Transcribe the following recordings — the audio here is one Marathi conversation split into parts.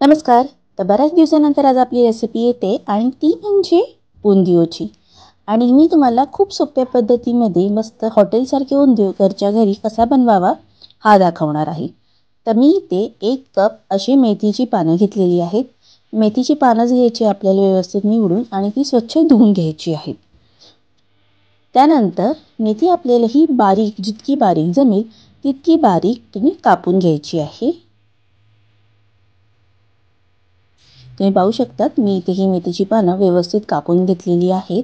नमस्कार. तर बऱ्याच दिवसानंतर आज आपली रेसिपी येते आणि ती म्हणजे उंदियोची. आणि मी तुम्हाला खूप सोप्या पद्धतीमध्ये मस्त हॉटेलसारखे उंदियो घरच्या घरी कसा बनवावा हा दाखवणार आहे. तर मी इथे 1 कप अशी मेथीची पानं घेतलेली आहेत. मेथीची पानं घ्यायची आपल्याला व्यवस्थित निवडून आणि ती स्वच्छ धुवून घ्यायची आहेत. त्यानंतर मेथी आपल्याला ही बारीक जितकी बारीक जमेल तितकी बारीक तुम्ही कापून घ्यायची आहे. तुम्ही पाहू शकतात मी इथे ही मेथीची पानं व्यवस्थित कापून घेतलेली आहेत.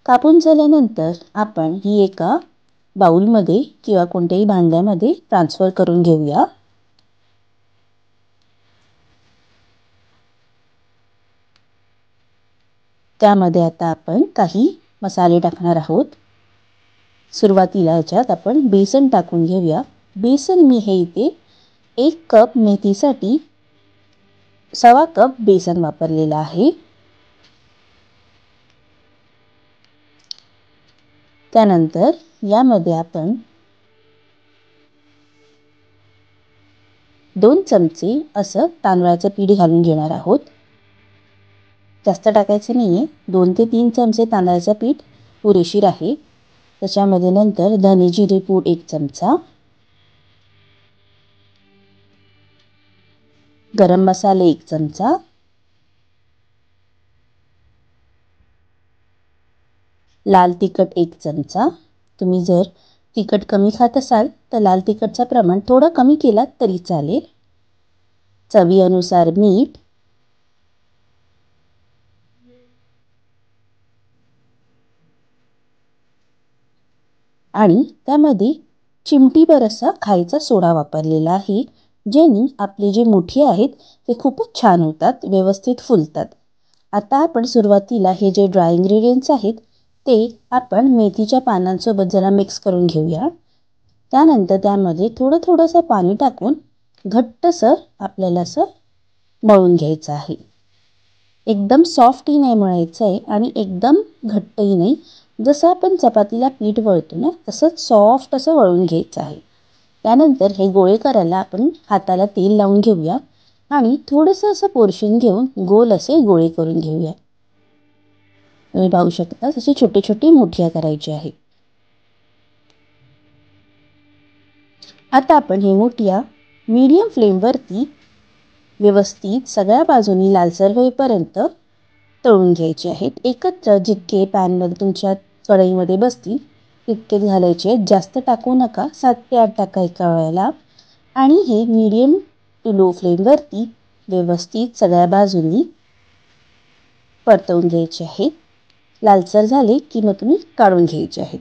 कापून झाल्यानंतर आपण ही एका बाउलमध्ये किंवा कोणत्याही भांड्यामध्ये ट्रान्सफर करून घेऊया. त्यामध्ये आता आपण काही मसाले टाकणार आहोत. सुरुवातीला याच्यात आपण बेसन टाकून घेऊया. बेसन मी हे इथे 1 कप मेथीसाठी 1.25 कप बेसन वापरलेला आहे. त्यानंतर यामध्ये आपण 2 चमचे असं तांदळाचं पीठ घालून घेणार आहोत. जास्त टाकायचं नाहीये. 2 ते 3 चमचे तांदळाचं पीठ पुरेशीर आहे. त्याच्यामध्ये नंतर धने जिरे पूड 1 चमचा, गरम मसाले 1 चमचा, लाल तिखट 1 चमचा. तुम्ही जर तिखट कमी खात असाल तर लाल तिखटचं प्रमाण थोडं कमी केलात तरी चालेल. चवीनुसार मीठ, आणि त्यामध्ये चिमटीभर असा खायचा सोडा वापरलेला आहे, जेणे आपले जे मुठे आहेत ते खूपच छान होतात, व्यवस्थित फुलतात. आता आपण सुरुवातीला हे जे ड्राय इंग्रेडियंट्स आहेत ते आपण मेथीच्या पानांसोबत जरा मिक्स करून घेऊया. त्यानंतर त्यामध्ये थोडंसं पाणी टाकून घट्टसर आपल्याला असं मळून घ्यायचं आहे. एकदम सॉफ्टही नाही मळायचं आहे आणि एकदम घट्टही नाही. जसं आपण चपातीला पीठ वळतो ना तसंच सॉफ्ट असं वळून घ्यायचं आहे. त्यानंतर हे गोळे करायला आपण हाताला तेल लावून घेऊया आणि थोडंसं असं पोर्शन घेऊन गोल असे गोळे करून घेऊया. तुम्ही पाहू शकता असे छोटे छोटे मुठ्या करायचे आहे. आता आपण हे मुठ्या मीडियम फ्लेमवरती व्यवस्थित सगळ्या बाजूनी लालसर होईपर्यंत तळून घ्यायचे आहेत. एकत्र जितके पॅनमध्ये तुमच्या कढईमध्ये बसतील तितकेच घालायचे. जास्त टाकू नका, 7 ते 8 टाका एका वेळेला. आणि हे मीडियम टू लो फ्लेमवरती व्यवस्थित सगळ्या बाजूंनी परतवून घ्यायचे आहेत. लालसर झाले की मग तुम्ही काढून घ्यायचे आहेत.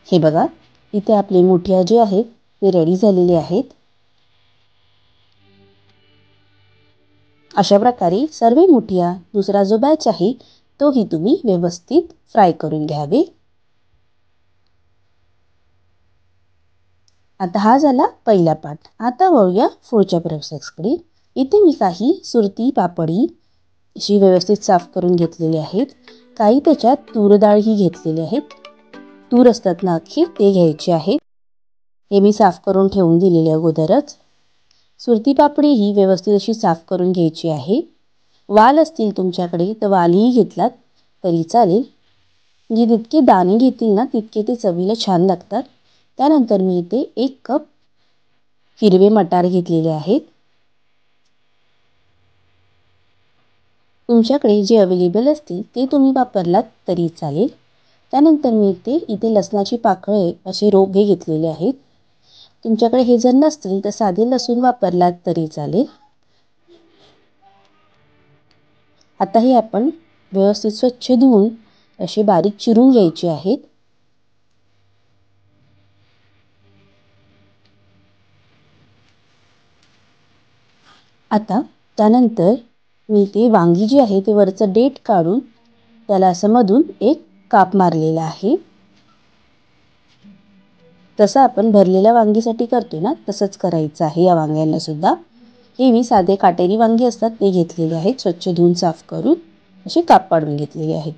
हे बघा इथे आपले मुठ्या जे आहेत ते रेडी झालेले आहेत. अशा प्रकारे सर्व मुठ्या दुसरा जो बॅच आहे तोही तुम्ही व्यवस्थित फ्राय करून घ्यावे. आता हा झाला पहिला पार्ट. आता वळूया पुढच्या प्रोसेसकडे. इथे मी काही सुरती पापडी अशी व्यवस्थित साफ करून घेतलेली आहेत. काही त्याच्यात तूर डाळही घेतलेली आहेत. तूर असतात ना अख्खे ते घ्यायचे आहेत. हे मी साफ करून ठेवून दिलेले अगोदरच. सुरती पापडी ही व्यवस्थित अशी साफ करून घ्यायची आहे. वाल असतील तुमच्याकडे तर वालही घेतलात तरी चालेल. म्हणजे जितके दाणे घेतील ना तितके ते चवीला छान लागतात. त्यानंतर मी इथे 1 कप हिरवे मटार घेतलेले आहेत. तुमच्याकडे जे अवेलेबल असतील ते तुम्ही वापरलात तरी चालेल. त्यानंतर मी इथे लसणाची पाकळे असे रोपे घेतलेले आहेत. तुमच्याकडे हे जर नसतील तर साधे लसूण वापरलात तरी चालेल. आता हे आपण व्यवस्थित स्वच्छ धुवून असे बारीक चिरून घ्यायचे आहेत. आता त्यानंतर मी ते वांगी जी आहे ते वरचं देठ काढून त्याला असं मधून एक काप मारलेला आहे. तसं आपण भरलेल्या वांगीसाठी करतो ना तसंच करायचं आहे या वांग्यांना सुद्धा. हे मी साधे काटेरी वांगी असतात ते घेतलेले आहेत. स्वच्छ धुवून साफ करून असे काप पाडून घेतलेले आहेत.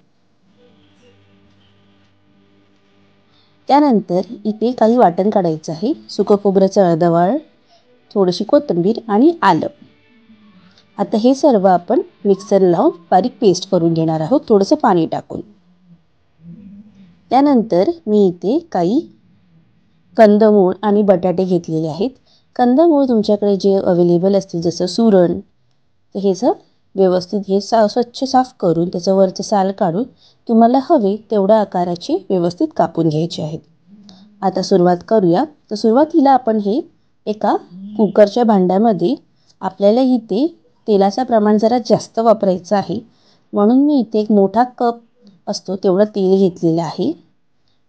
त्यानंतर इथे काही वाटण काढायचं आहे. सुकं खोबऱ्याचं अर्धा वाळ, थोडीशी कोथिंबीर आणि आलं. आता हे सर्व आपण मिक्सरला लावून बारीक पेस्ट करून घेणार आहोत, थोडंसं पाणी टाकून. त्यानंतर मी इथे काही कंदमूळ आणि बटाटे घेतलेले आहेत. कंदमूळ तुमच्याकडे जे अवेलेबल असतील, जसं सुरण, तर हे व्यवस्थित हे स्वच्छ साफ करून त्याचं वरचं साल काढून तुम्हाला हवे तेवढ्या आकाराचे व्यवस्थित कापून घ्यायचे आहेत. आता सुरुवात करूया. तर सुरुवातीला आपण हे एका कुकरच्या भांड्यामध्ये, आपल्याला इथे तेलाचं प्रमाण जरा जास्त वापरायचं आहे, म्हणून मी इथे एक मोठा कप असतो तेवढं तेल घेतलेलं आहे.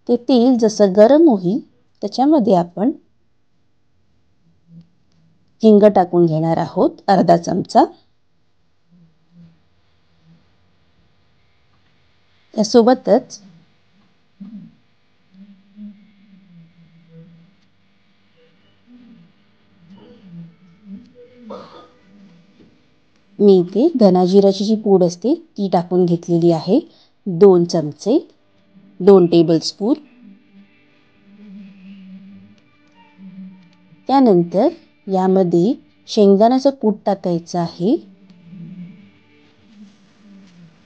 ते तेल जसं गरम होईल त्याच्यामध्ये आपण हिंग टाकून घेणार आहोत, अर्धा चमचा. त्यासोबतच मी इथे धनाजिराची जी पूड असते ती टाकून घेतलेली आहे, 2 चमचे, 2 टेबलस्पून. त्यानंतर यामध्ये शेंगदाण्याचं कूट टाकायचं आहे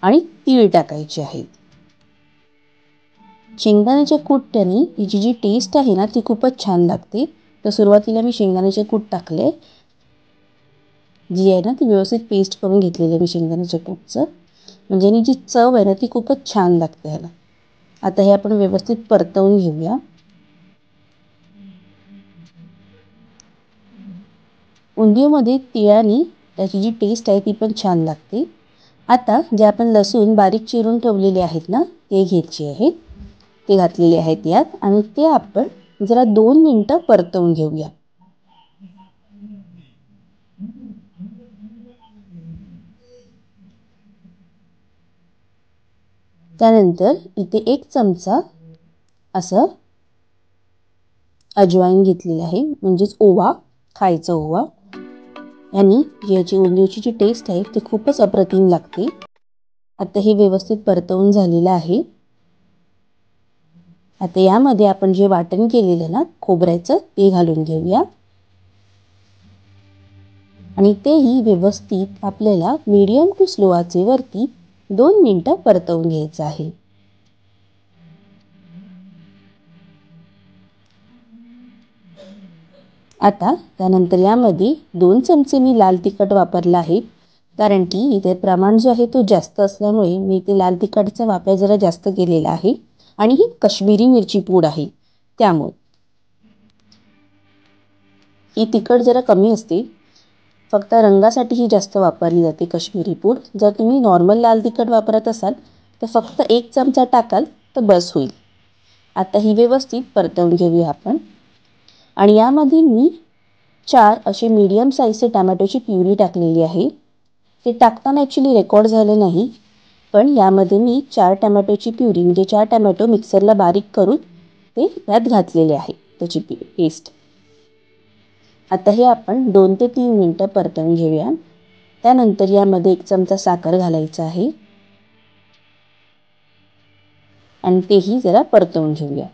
आणि तीळ टाकायचे आहेत. शेंगदाण्याच्या कूटाने याची जी टेस्ट आहे ना ती खूपच छान लागते. तर सुरुवातीला मी शेंगदाण्याचे कूट टाकले, जी आहे ना ती व्यवस्थित पेस्ट करून घेतलेली आहे मी शेंगदाण्याच्या कूटचं, म्हणजे याची जी चव आहे ना ती खूपच छान लागते ह्याला. आता हे आपण व्यवस्थित परतवून घेऊया. उंदीमध्ये तिळाने त्याची जी टेस्ट आहे ती पण छान लागते. आता जे आपण लसूण बारीक चिरून ठेवलेले आहेत ना ते घ्यायचे आहेत, ते घातलेले आहेत यात, आणि ते आपण जरा 2 मिनिटं परतवून घेऊया. त्यानंतर इथे 1 चमचा असं अजवाईन घेतलेलं आहे, म्हणजेच ओवा, खायचा ओवा. आणि याची उंदीची जी टेस्ट आहे ती खूपच अप्रतिम लागते. आता हे व्यवस्थित परतवून झालेलं आहे. आता यामध्ये आपण जे वाटण केलेलं ना खोबऱ्याचं ते घालून घेऊया आणि तेही व्यवस्थित आपल्याला मीडियम टू स्लो आचेवरती 2 मिनिटं परतवून घ्यायचं आहे. आता त्यानंतर यामध्ये 2 चमचे मी लाल तिखट वापरला आहे, कारण की इथे प्रमाण जो आहे तो जास्त असल्यामुळे मी इथे लाल तिखटचा वापर जरा जास्त केलेला आहे, आणि ही काश्मीरी मिरची पूड आहे त्यामुळे ही तिखट जरा कमी असते. फक्त रंगासाठी ही जास्त वापरली जाते काश्मीरी पूड. जर तुम्ही नॉर्मल लाल तिखट वापरत असाल तर फक्त 1 चमचा टाकाल तर बस होईल. आता ही व्यवस्थित परतवून घेऊया आपण. आणि यामध्ये मी 4 असे मीडियम साईजचे टमॅटोची प्युरी टाकलेली आहे. ते टाकताना ॲक्च्युली रेकॉर्ड झालं नाही, पण यामध्ये मी 4 टमॅटोची प्युरी म्हणजे 4 टमॅटो मिक्सरला बारीक करून ते यात घातलेले आहे, त्याची पेस्ट. आता हे आपण 2 ते 3 मिनिटं परतवून घेऊया. त्यानंतर यामध्ये 1 चमचा साखर घालायचा आहे आणि तेही जरा परतवून घेऊया.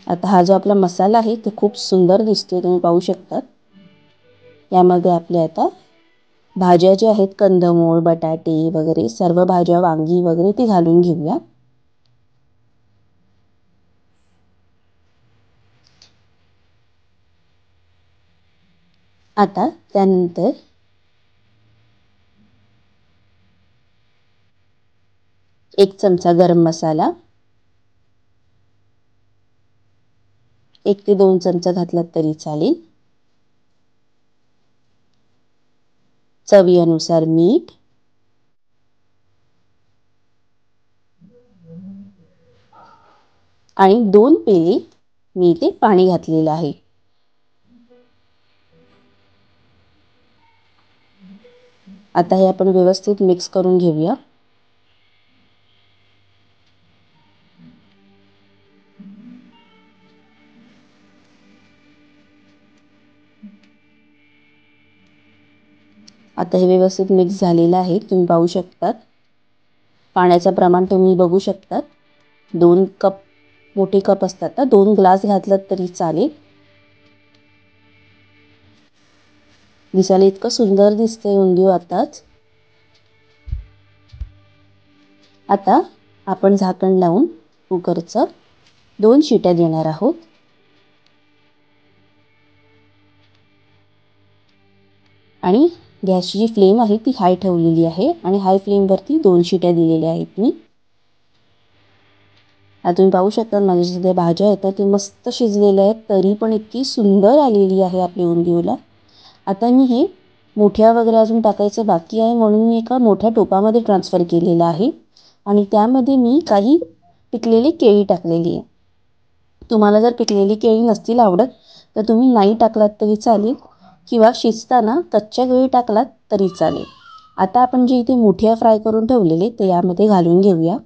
आता हा जो आपला मसाला आहे तो खूप सुंदर दिसतो, तुम्ही पाहू शकता. यामध्ये आपले आता भाज्या ज्या आहेत, कंदमूळ, बटाटे वगैरे सर्व भाज्या, वांगी वगैरे ते घालून घेऊया. आता त्यानंतर 1 चमचा गरम मसाला, 1 ते 2 चमचा घातलात तरी चालेल. चवीनुसार मीठ आणि 2 पेले मी इथे पाणी घातलेलं आहे. आता हे आपण व्यवस्थित मिक्स करून घेऊया. आता हे व्यवस्थित मिक्स झालेलं आहे, तुम्ही पाहू शकता. पाण्याचं प्रमाण तुम्ही बघू शकता, 2 कप मोठे कप असतात ना, 2 ग्लास घातलात तरी चालेल. दिसायला इतकं सुंदर दिसतंय उंदीव आताच. आता आपण झाकण लावून कुकरचं 2 शिट्या देणार आहोत. आणि गॅसची जी फ्लेम आहे ती हाय ठेवलेली आहे आणि हाय फ्लेमवरती 2 शिट्या दिलेल्या आहेत मी. आता तुम्ही पाहू शकता माझ्या सगळ्या भाज्या आहेत ते मस्त शिजलेल्या आहेत, तरी पण इतकी सुंदर आलेली आहे आपली उंदीवला. आता मी हे मोठ्या वगैरे अजून टाकायचं बाकी आहे म्हणून मी एका मोठ्या टोपामध्ये ट्रान्सफर केलेलं आहे आणि त्यामध्ये मी काही पिकलेली केळी टाकलेली आहे. तुम्हाला जर पिकलेली केळी नसतील आवडत तर तुम्ही नाही टाकलात तरी चालेल किंवा शिजताना कच्च्या केळी टाकलात तरी चालेल. आता आपण जे इथे मुठिया फ्राय करून ठेवलेले ते यामध्ये घालून घेऊया.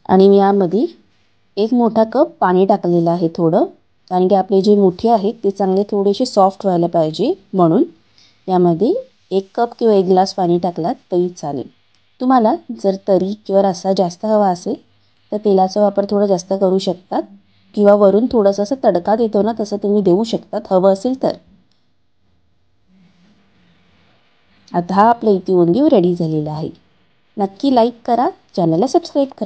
आणि मी यामध्ये 1 मोठा कप पाणी टाकलेलं आहे थोडं, कारण की आपले जे मुठे आहेत ते चांगले थोडेसे सॉफ्ट व्हायला पाहिजे म्हणून. यामध्ये 1 कप किंवा 1 ग्लास पाणी टाकलात तरी चालेल. तुम्हाला जर तरी किंवा रस्सा जास्त हवा असेल तर तेलाचा वापर थोडा जास्त करू शकतात किंवा वरून थोडंसं असं तडका देतो ना तसं तुम्ही देऊ शकतात हवं असेल तर. आता हा आपला इथे उंदीव रेडी झालेला आहे. नक्की लाईक करा, चॅनलला सबस्क्राईब करा.